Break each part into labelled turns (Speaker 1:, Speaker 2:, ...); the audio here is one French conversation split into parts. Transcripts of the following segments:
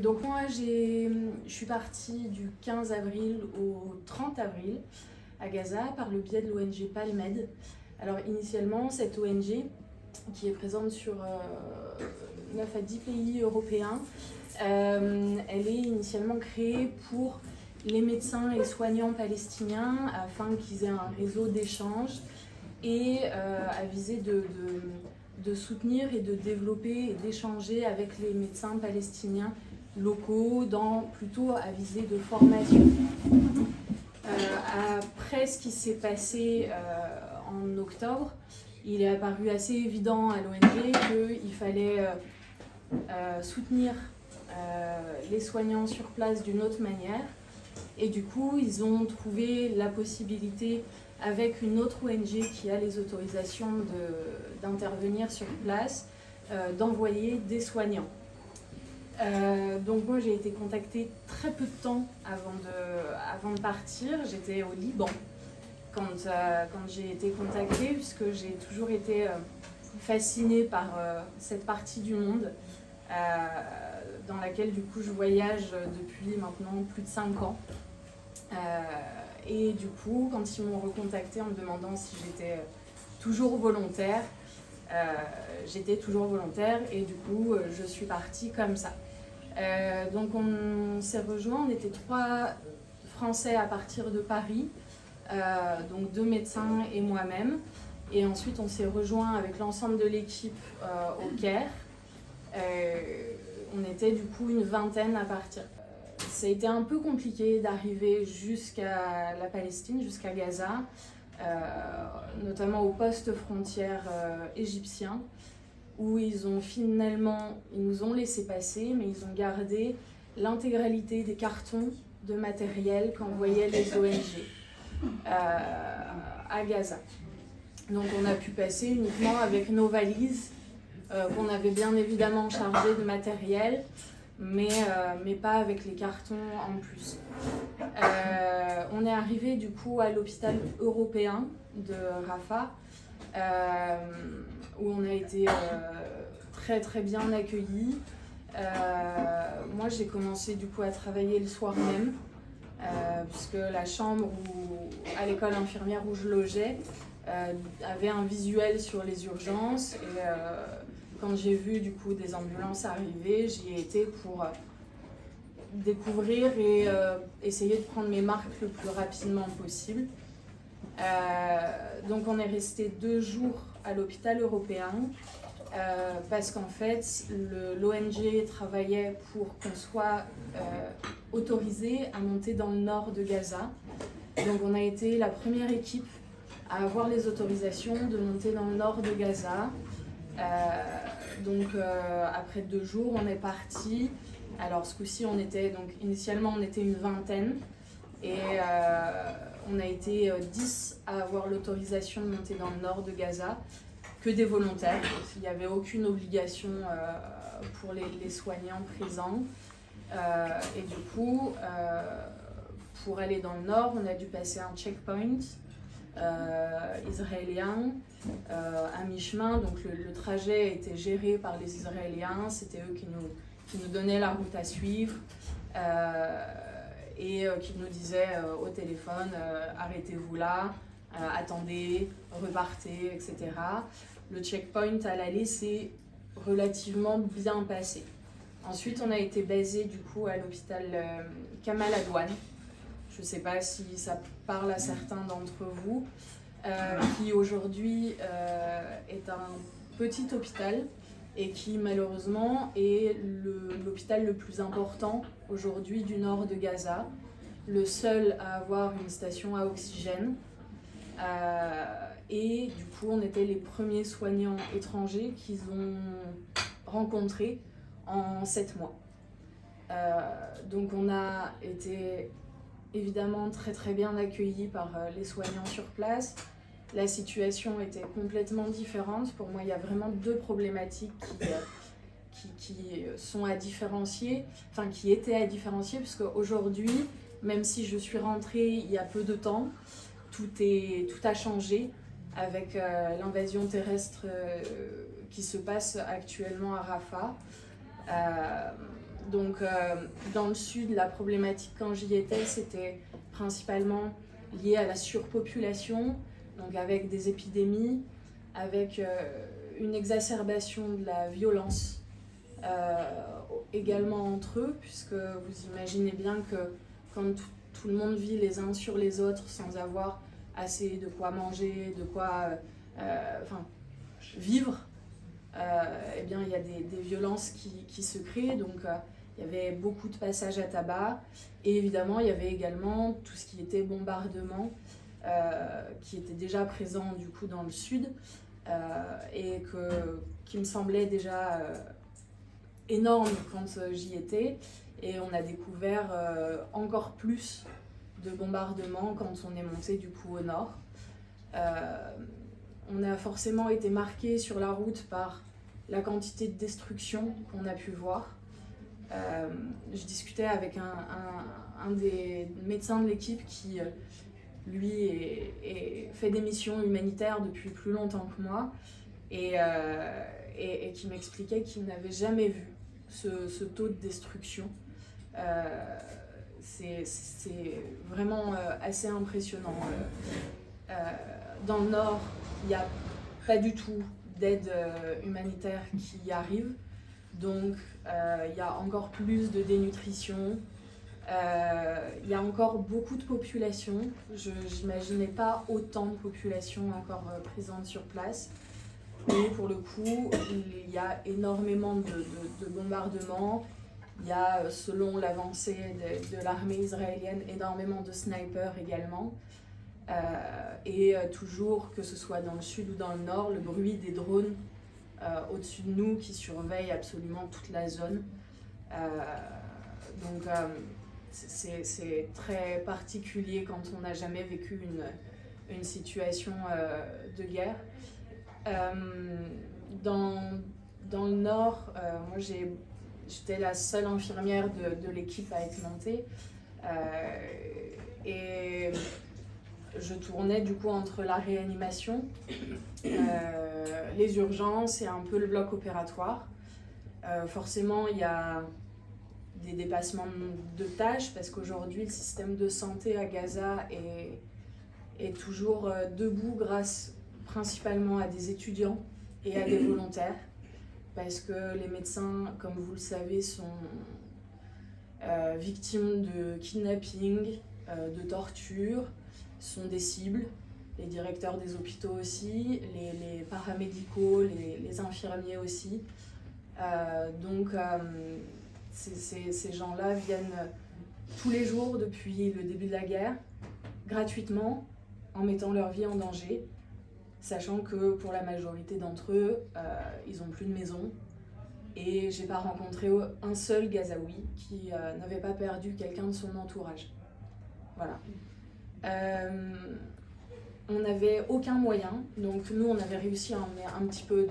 Speaker 1: Donc moi je suis partie du 15 avril au 30 avril à Gaza par le biais de l'ONG Palmed. Alors initialement cette ONG qui est présente sur 9 à 10 pays européens, elle est initialement créée pour les médecins et soignants palestiniens afin qu'ils aient un réseau d'échange et à viser de soutenir et de développer et d'échanger avec les médecins palestiniens locaux plutôt à viser de formation. Après ce qui s'est passé en octobre, il est apparu assez évident à l'ONG qu'il fallait soutenir les soignants sur place d'une autre manière. Et du coup, ils ont trouvé la possibilité, avec une autre ONG qui a les autorisations d'intervenir sur place, d'envoyer des soignants. Donc moi, j'ai été contactée très peu de temps avant de partir. J'étais au Liban quand j'ai été contactée, puisque j'ai toujours été fascinée par cette partie du monde dans laquelle du coup je voyage depuis maintenant plus de 5 ans. Et du coup, quand ils m'ont recontactée en me demandant si j'étais toujours volontaire, j'étais toujours volontaire et du coup je suis partie comme ça. Donc on s'est rejoints, on était 3 Français à partir de Paris, donc 2 médecins et moi-même. Et ensuite on s'est rejoints avec l'ensemble de l'équipe au Caire. On était du coup une vingtaine à partir. Ça a été un peu compliqué d'arriver jusqu'à la Palestine, jusqu'à Gaza, notamment au poste frontière égyptien, où ils nous ont laissé passer, mais ils ont gardé l'intégralité des cartons de matériel qu'envoyaient les ONG à Gaza. Donc on a pu passer uniquement avec nos valises, qu'on avait bien évidemment chargées de matériel, mais pas avec les cartons en plus. On est arrivé du coup à l'hôpital européen de Rafah, où on a été très très bien accueillis. Moi j'ai commencé du coup à travailler le soir même, puisque la chambre à l'école infirmière où je logeais avait un visuel sur les urgences, et quand j'ai vu du coup des ambulances arriver, j'y ai été pour découvrir et essayer de prendre mes marques le plus rapidement possible. Donc on est resté 2 jours à l'hôpital européen parce qu'en fait l'ONG travaillait pour qu'on soit autorisé à monter dans le nord de Gaza. Donc on a été la première équipe à avoir les autorisations de monter dans le nord de Gaza. Après 2 jours, on est parti. Alors ce coup-ci, initialement on était une vingtaine et on a été 10 à avoir l'autorisation de monter dans le nord de Gaza, que des volontaires. Il n'y avait aucune obligation pour les soignants présents. Et du coup, pour aller dans le nord, on a dû passer un checkpoint israélien à mi-chemin. Donc le trajet a été géré par les Israéliens, c'était eux qui nous donnaient la route à suivre et qui nous disaient au téléphone arrêtez-vous là, attendez, repartez, etc. Le checkpoint à l'aller s'est relativement bien passé. Ensuite on a été basé du coup à l'hôpital Kamal Adwan. Je ne sais pas si ça parle à certains d'entre vous, qui aujourd'hui est un petit hôpital et qui malheureusement est l'hôpital le plus important aujourd'hui du nord de Gaza, le seul à avoir une station à oxygène. Et du coup, on était les premiers soignants étrangers qu'ils ont rencontrés en 7 mois. Donc on a été évidemment très très bien accueillis par les soignants sur place. La situation était complètement différente. Pour moi, il y a vraiment 2 problématiques qui sont à différencier, enfin qui étaient à différencier, puisque aujourd'hui, même si je suis rentrée il y a peu de temps, tout a changé avec l'invasion terrestre qui se passe actuellement à Rafah. Donc dans le sud, la problématique quand j'y étais, c'était principalement lié à la surpopulation, donc avec des épidémies, avec une exacerbation de la violence également entre eux, puisque vous imaginez bien que quand tout le monde vit les uns sur les autres sans avoir assez de quoi manger, de quoi vivre, eh bien, il y a des violences qui se créent. Donc il y avait beaucoup de passages à tabac, et évidemment il y avait également tout ce qui était bombardement qui était déjà présent du coup dans le sud et qui me semblait déjà énorme quand j'y étais, et on a découvert encore plus de bombardements quand on est monté du coup au nord. On a forcément été marqué sur la route par la quantité de destruction qu'on a pu voir. Je discutais avec un des médecins de l'équipe qui, lui, fait des missions humanitaires depuis plus longtemps que moi, et qui m'expliquait qu'il n'avait jamais vu ce taux de destruction. C'est vraiment assez impressionnant. Dans le nord, il n'y a pas du tout d'aide humanitaire qui arrive, donc il y a encore plus de dénutrition, il y a encore beaucoup de population. Je n'imaginais pas autant de population encore présente sur place, mais pour le coup il y a énormément de bombardements. Il y a, selon l'avancée de l'armée israélienne, énormément de snipers également. Et toujours, que ce soit dans le sud ou dans le nord, le bruit des drones au-dessus de nous qui surveillent absolument toute la zone. Donc c'est très particulier quand on n'a jamais vécu une situation de guerre. Dans le nord, moi j'étais la seule infirmière de l'équipe à être montée. Et je tournais du coup entre la réanimation, les urgences et un peu le bloc opératoire. Forcément, il y a des dépassements de tâches parce qu'aujourd'hui, le système de santé à Gaza est toujours debout grâce principalement à des étudiants et à des volontaires. Parce que les médecins, comme vous le savez, sont victimes de kidnapping, de torture, sont des cibles. Les directeurs des hôpitaux aussi, les paramédicaux, les infirmiers aussi. Donc ces gens-là viennent tous les jours depuis le début de la guerre, gratuitement, en mettant leur vie en danger, sachant que pour la majorité d'entre eux, ils n'ont plus de maison. Et j'ai pas rencontré un seul Gazaoui qui n'avait pas perdu quelqu'un de son entourage. Voilà. On n'avait aucun moyen, donc nous on avait réussi à emmener un petit peu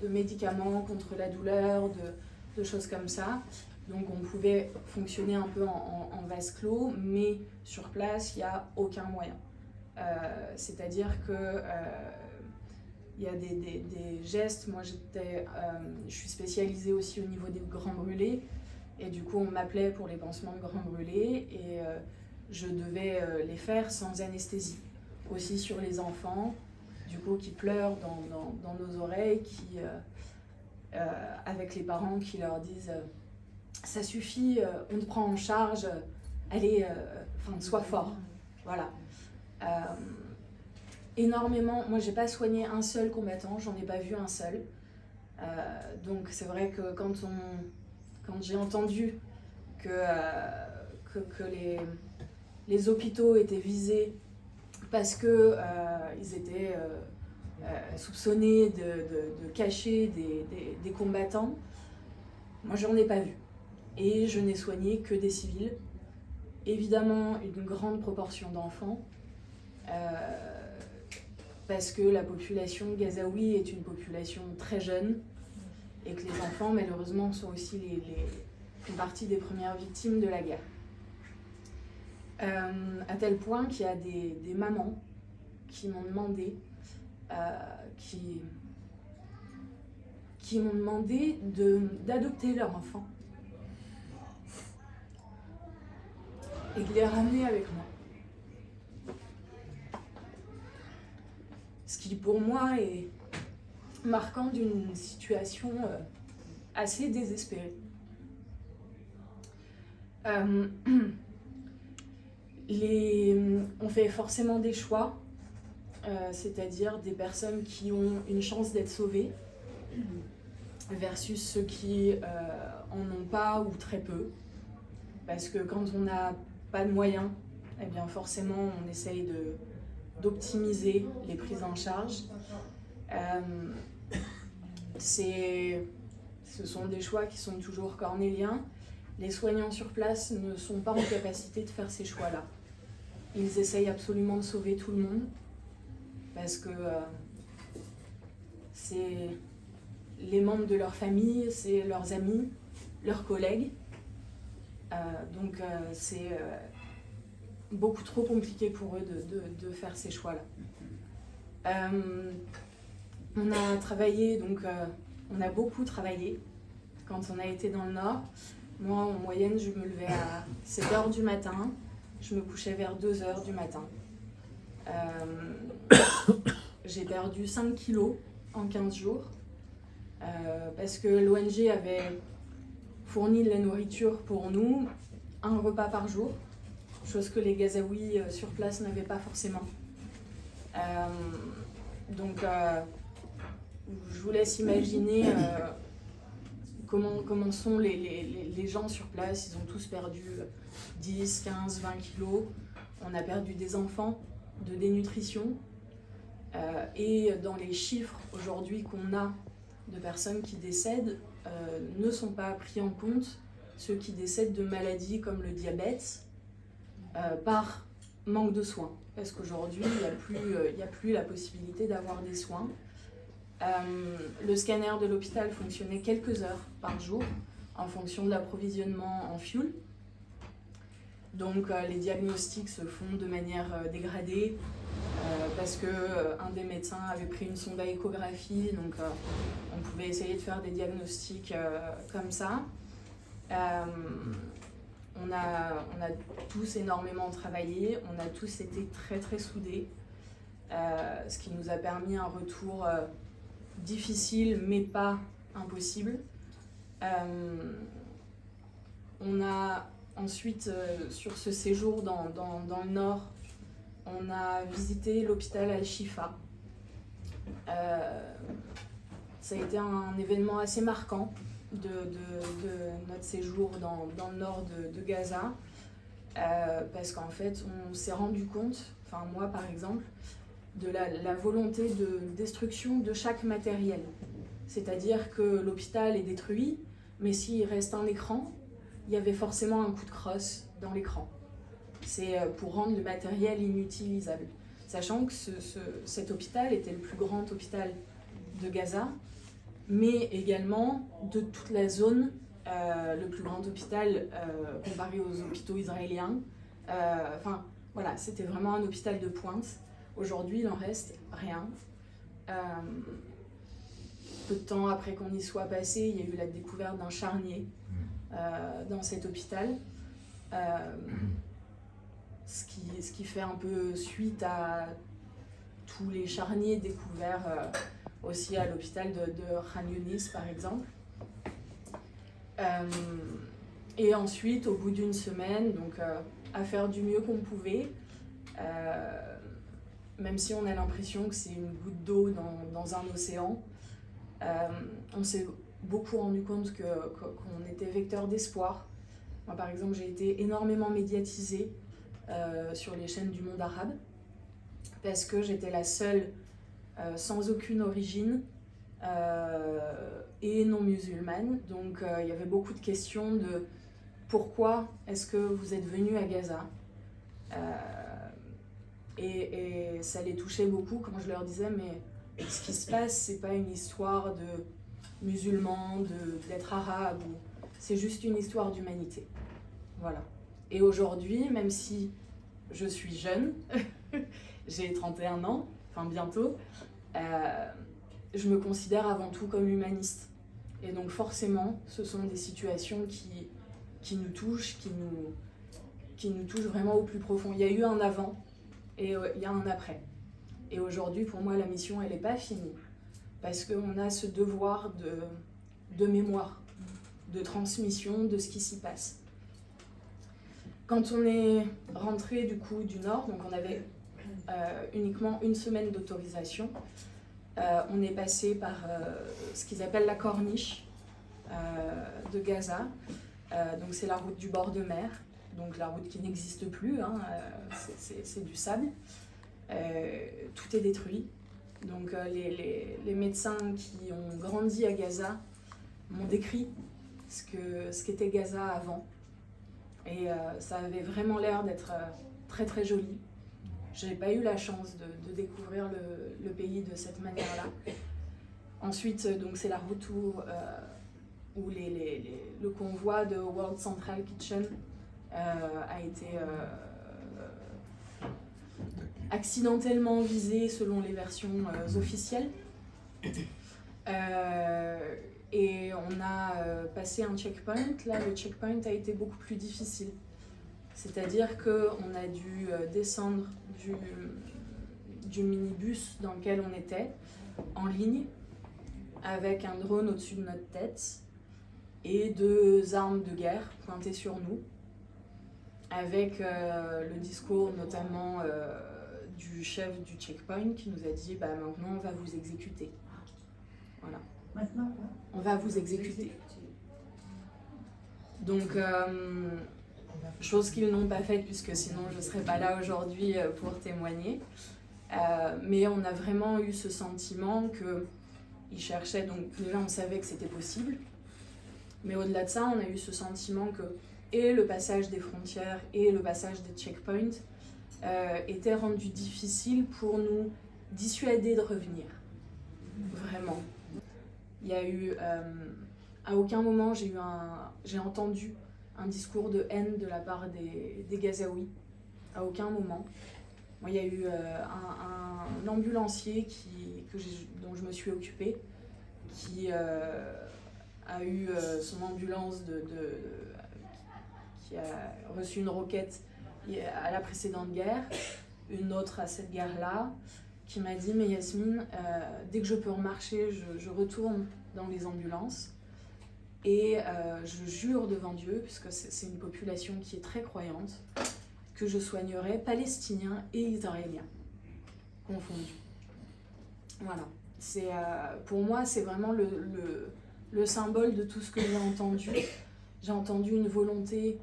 Speaker 1: de médicaments contre la douleur, de choses comme ça. Donc on pouvait fonctionner un peu en vase clos, mais sur place il n'y a aucun moyen. C'est-à-dire que il y a des gestes. Moi je suis spécialisée aussi au niveau des grands brûlés, et du coup on m'appelait pour les pansements de grands brûlés, et je devais les faire sans anesthésie. Aussi sur les enfants, du coup, qui pleurent dans nos oreilles, avec les parents qui leur disent ça suffit, on te prend en charge, allez, sois fort. Voilà. Énormément. Moi, j'ai pas soigné un seul combattant, j'en ai pas vu un seul. Donc, c'est vrai que quand j'ai entendu que les hôpitaux étaient visés parce que ils étaient soupçonnés de cacher des combattants, moi j'en ai pas vu. Et je n'ai soigné que des civils. Évidemment, une grande proportion d'enfants, parce que la population gazaoui est une population très jeune, et que les enfants, malheureusement, sont aussi font partie des premières victimes de la guerre. À tel point qu'il y a des mamans qui m'ont demandé, qui m'ont demandé d'adopter leur enfant et de les ramener avec moi. Ce qui pour moi est marquant d'une situation assez désespérée. On fait forcément des choix, c'est-à-dire des personnes qui ont une chance d'être sauvées versus ceux qui en ont pas ou très peu. Parce que quand on n'a pas de moyens, eh bien forcément on essaye d'optimiser les prises en charge. Ce sont des choix qui sont toujours cornéliens. Les soignants sur place ne sont pas en capacité de faire ces choix-là. Ils essayent absolument de sauver tout le monde parce que c'est les membres de leur famille, c'est leurs amis, leurs collègues. Donc c'est beaucoup trop compliqué pour eux de faire ces choix-là. On a travaillé, donc on a beaucoup travaillé quand on a été dans le Nord. Moi, en moyenne, je me levais à 7h du matin, je me couchais vers 2h du matin. J'ai perdu 5 kilos en 15 jours parce que l'ONG avait fourni de la nourriture pour nous, un repas par jour, chose que les Gazaouis sur place n'avaient pas forcément. Donc, je vous laisse imaginer comment sont les gens sur place. Ils ont tous perdu 10, 15, 20 kilos. On a perdu des enfants de dénutrition. Et dans les chiffres aujourd'hui qu'on a de personnes qui décèdent, ne sont pas pris en compte ceux qui décèdent de maladies comme le diabète par manque de soins. Parce qu'aujourd'hui, il n'y a plus la possibilité d'avoir des soins. Le scanner de l'hôpital fonctionnait quelques heures par jour en fonction de l'approvisionnement en fuel. Donc les diagnostics se font de manière dégradée parce qu'un des médecins avait pris une sonde à échographie, donc on pouvait essayer de faire des diagnostics comme ça. On a tous énormément travaillé, on a tous été très très soudés, ce qui nous a permis un retour difficile mais pas impossible. On a ensuite, sur ce séjour dans le Nord, on a visité l'hôpital Al-Shifa. Ça a été un événement assez marquant de notre séjour dans le nord de Gaza, parce qu'en fait on s'est rendu compte, enfin moi par exemple, de la volonté de destruction de chaque matériel. C'est-à-dire que l'hôpital est détruit, mais s'il reste un écran, il y avait forcément un coup de crosse dans l'écran. C'est pour rendre le matériel inutilisable. Sachant que cet hôpital était le plus grand hôpital de Gaza, mais également de toute la zone, le plus grand hôpital comparé aux hôpitaux israéliens. Enfin, voilà, c'était vraiment un hôpital de pointe. Aujourd'hui, il n'en reste rien. Peu de temps après qu'on y soit passé, il y a eu la découverte d'un charnier dans cet hôpital. Ce qui fait un peu suite à tous les charniers découverts aussi à l'hôpital de Khan Younis, par exemple. Et ensuite, au bout d'une semaine, donc à faire du mieux qu'on pouvait, même si on a l'impression que c'est une goutte d'eau dans un océan, on s'est beaucoup rendu compte qu'on était vecteur d'espoir. Moi, par exemple, j'ai été énormément médiatisée sur les chaînes du monde arabe parce que j'étais la seule sans aucune origine et non musulmane. Donc il y avait beaucoup de questions de pourquoi est-ce que vous êtes venu à Gaza, et ça les touchait beaucoup quand je leur disais mais ce qui se passe c'est pas une histoire de musulmans, d'être arabe, c'est juste une histoire d'humanité. Voilà. Et aujourd'hui, même si je suis jeune, j'ai 31 ans, enfin bientôt, je me considère avant tout comme humaniste. Et donc forcément, ce sont des situations qui nous touchent, qui nous touchent vraiment au plus profond. Il y a eu un avant et il y a un après. Et aujourd'hui, pour moi, la mission, elle n'est pas finie. Parce qu'on a ce devoir de mémoire, de transmission de ce qui s'y passe. Quand on est rentré du coup du Nord, donc on avait uniquement une semaine d'autorisation, on est passé par ce qu'ils appellent la corniche de Gaza. Donc c'est la route du bord de mer, donc la route qui n'existe plus, hein, c'est du sable. Tout est détruit. Donc les médecins qui ont grandi à Gaza m'ont décrit ce qu'était Gaza avant. Et ça avait vraiment l'air d'être très très joli. Je n'ai pas eu la chance de découvrir le pays de cette manière-là. Ensuite, donc c'est la route où le convoi de World Central Kitchen a été accidentellement visé selon les versions officielles. Et on a passé un checkpoint. Là, le checkpoint a été beaucoup plus difficile. C'est-à-dire qu'on a dû descendre du minibus dans lequel on était, en ligne, avec un drone au-dessus de notre tête et 2 armes de guerre pointées sur nous, avec le discours notamment du chef du checkpoint qui nous a dit « maintenant on va vous exécuter ». Voilà.
Speaker 2: Maintenant quoi ?
Speaker 1: On va vous exécuter. Donc, chose qu'ils n'ont pas faite puisque sinon je ne serais pas là aujourd'hui pour témoigner. Mais on a vraiment eu ce sentiment qu'ils cherchaient, donc déjà on savait que c'était possible, mais au-delà de ça on a eu ce sentiment que et le passage des frontières et le passage des checkpoints étaient rendus difficiles pour nous dissuader de revenir. Vraiment. Il y a eu, à aucun moment j'ai entendu un discours de haine de la part des Gazaouis, à aucun moment. Moi, il y a eu un ambulancier dont je me suis occupée, qui a eu son ambulance qui a reçu une roquette à la précédente guerre, une autre à cette guerre-là, qui m'a dit « Mais Yasmine, dès que je peux remarcher, je retourne dans les ambulances et je jure devant Dieu, puisque c'est une population qui est très croyante, que je soignerai Palestiniens et Israéliens confondus. » Voilà. Pour moi, c'est vraiment le symbole de tout ce que j'ai entendu. J'ai entendu une volonté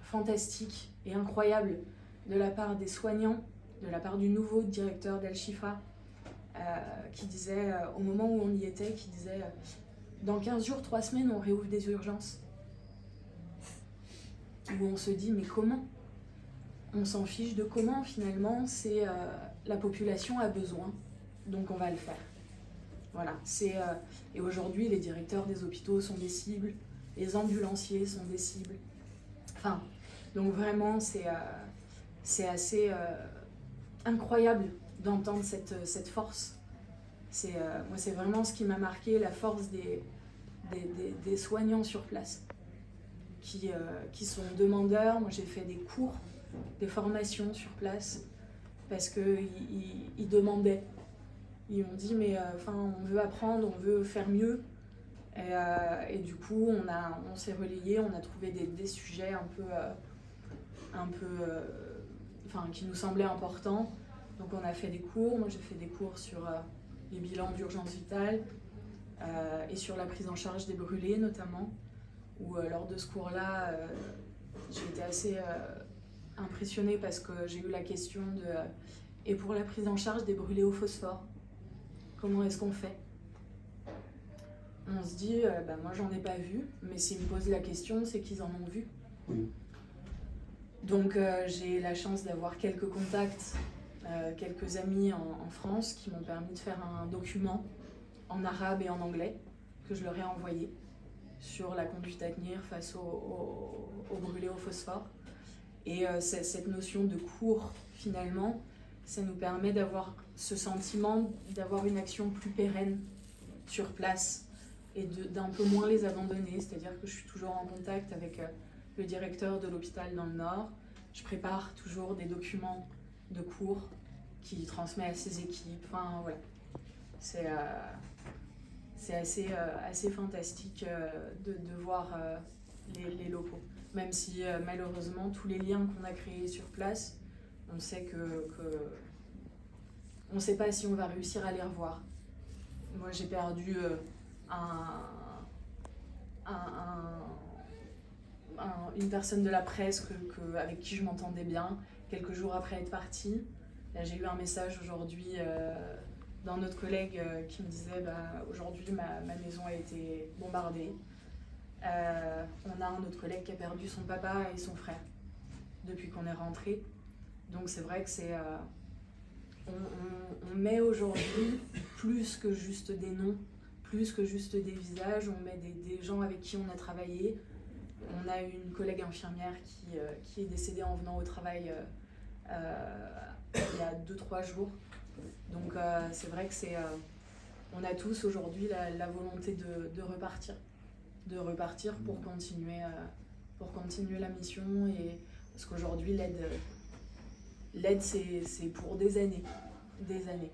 Speaker 1: fantastique et incroyable de la part des soignants, de la part du nouveau directeur d'Al-Shifa, qui disait, au moment où on y était, qui disait dans 15 jours, 3 semaines, on réouvre des urgences. Où on se dit, mais comment ? On s'en fiche de comment, finalement, c'est la population a besoin, donc on va le faire. Voilà. Et aujourd'hui, les directeurs des hôpitaux sont des cibles, les ambulanciers sont des cibles. Enfin, donc vraiment, c'est assez incroyable d'entendre cette force. Moi, c'est vraiment ce qui m'a marqué, la force des soignants sur place, qui sont demandeurs. Moi, j'ai fait des cours, des formations sur place, parce qu'ils demandaient. Ils m'ont dit, mais on veut apprendre, on veut faire mieux. Et du coup, on s'est relayé, on a trouvé des sujets qui nous semblaient importants. Donc on a fait des cours. Moi, j'ai fait des cours sur les bilans d'urgence vitale et sur la prise en charge des brûlés, notamment. Où lors de ce cours-là, j'ai été assez impressionnée parce que j'ai eu la question et pour la prise en charge des brûlés au phosphore, comment est-ce qu'on fait ? On se dit, moi j'en ai pas vu, mais s'ils me posent la question, c'est qu'ils en ont vu. Oui. Donc j'ai la chance d'avoir quelques contacts, quelques amis en France qui m'ont permis de faire un document en arabe et en anglais que je leur ai envoyé sur la conduite à tenir face aux brûlés au phosphore. Et cette notion de cours, finalement, ça nous permet d'avoir ce sentiment d'avoir une action plus pérenne sur place et d'un peu moins les abandonner. C'est-à-dire que je suis toujours en contact avec le directeur de l'hôpital dans le Nord. Je prépare toujours des documents de cours qu'il transmet à ses équipes. Enfin, voilà. C'est assez fantastique de voir les locaux. Même si malheureusement, tous les liens qu'on a créés sur place, on sait on ne sait pas si on va réussir à les revoir. Moi, j'ai perdu une personne de la presse avec qui je m'entendais bien, quelques jours après être partie. Là, j'ai eu un message aujourd'hui d'un autre collègue qui me disait aujourd'hui ma maison a été bombardée. On a un autre collègue qui a perdu son papa et son frère depuis qu'on est rentré. Donc c'est vrai que on met aujourd'hui plus que juste des noms, plus que juste des visages, on met des gens avec qui on a travaillé. On a une collègue infirmière qui est décédée en venant au travail il y a 2-3 jours. Donc c'est vrai que on a tous aujourd'hui la volonté de repartir. De repartir pour continuer la mission. Parce qu'aujourd'hui, l'aide c'est pour des années. Des années.